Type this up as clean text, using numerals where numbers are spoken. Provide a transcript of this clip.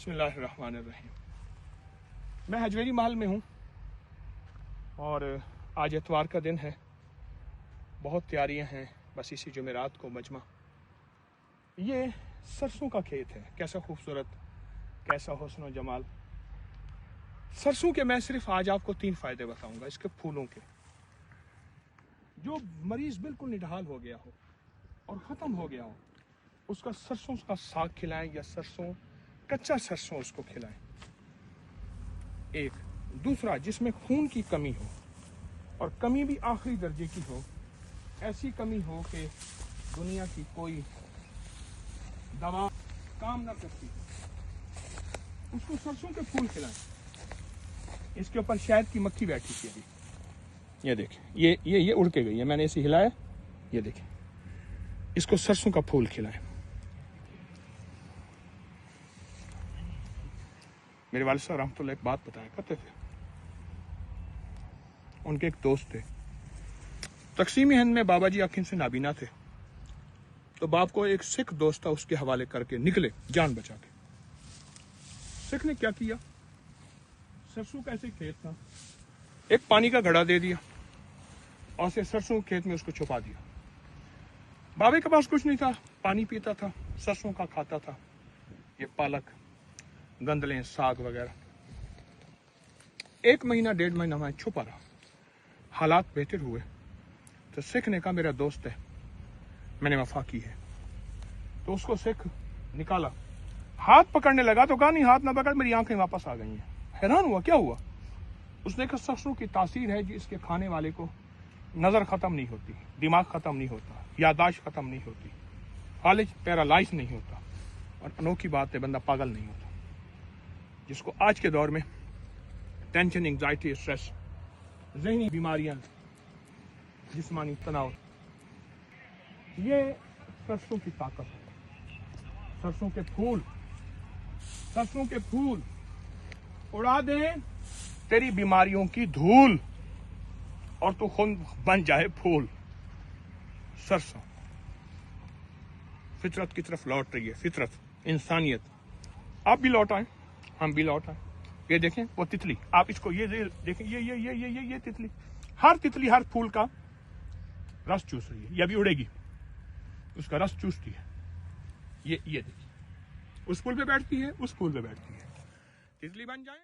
बिस्मिल्लाहिर्रहमानिर्रहीम। मैं हजवेरी महल में हूँ और आज इतवार का दिन है। बहुत तैयारियाँ हैं, बस इसी जुमेरात को मजमा। ये सरसों का खेत है, कैसा खूबसूरत, कैसा हुस्न जमाल। सरसों के मैं सिर्फ आज आपको 3 फ़ायदे बताऊंगा इसके फूलों के। जो मरीज़ बिल्कुल निढाल हो गया हो और ख़त्म हो गया हो, उसका सरसों का साग खिलाएं या सरसों, कच्चा सरसों उसको खिलाएं। एक दूसरा, जिसमें खून की कमी हो और कमी भी आखिरी दर्जे की हो, ऐसी कमी हो कि दुनिया की कोई दवा काम ना करती, उसको सरसों के फूल खिलाएं। इसके ऊपर शहद की मक्खी बैठी थी अभी, ये देखें, ये उड़ के गई है, मैंने इसे हिलाया, ये देखें। इसको सरसों का फूल खिलाएं। मेरे वालिद साहब रहमतुल्लाह एक बात बताया करते थे। उनके एक दोस्त थे, तकसीमी हिंद में बाबा जी आखिर से नाबीना थे, तो बाप को एक सिख दोस्त था, उसके हवाले करके निकले जान बचा के। सिख ने क्या किया, सरसों का ऐसे खेत था, एक पानी का घड़ा दे दिया और से सरसों के खेत में उसको छुपा दिया। बाबे के पास कुछ नहीं था, पानी पीता था, सरसों का खाता था, ये पालक, गंदलें, साग वगैरह। 1 महीना 1.5 महीना में छुपा रहा। हालात बेहतर हुए तो सिख ने कहा मेरा दोस्त है, मैंने वफा की है। तो उसको सिख निकाला, हाथ पकड़ने लगा तो कहा नहीं हाथ ना पकड़, मेरी आंखें वापस आ गई हैं। हैरान हुआ क्या हुआ। उसने कहा सरसों की तासीर है जी, इसके खाने वाले को नजर खत्म नहीं होती, दिमाग खत्म नहीं होता, यादाश्त खत्म नहीं होती, फालिज पैरालाइज नहीं होता, और अनोखी बात है बंदा पागल नहीं होता। जिसको आज के दौर में टेंशन, एंजाइटी, स्ट्रेस, ज़हनी बीमारियां, जिस्मानी तनाव, ये सरसों की ताकत है। सरसों के फूल उड़ा दें तेरी बीमारियों की धूल और तू खुद बन जाए फूल। सरसों फितरत की तरफ लौट रही है, फितरत, इंसानियत। आप भी लौट आए, हम भी लौट आए। ये देखें वो तितली, आप इसको ये देखें, ये तितली, हर तितली हर फूल का रस चूस रही है। ये अभी उड़ेगी, उसका रस चूसती है। ये देखिए, उस फूल पे बैठती है, उस फूल पे बैठती है। तितली बन जाए।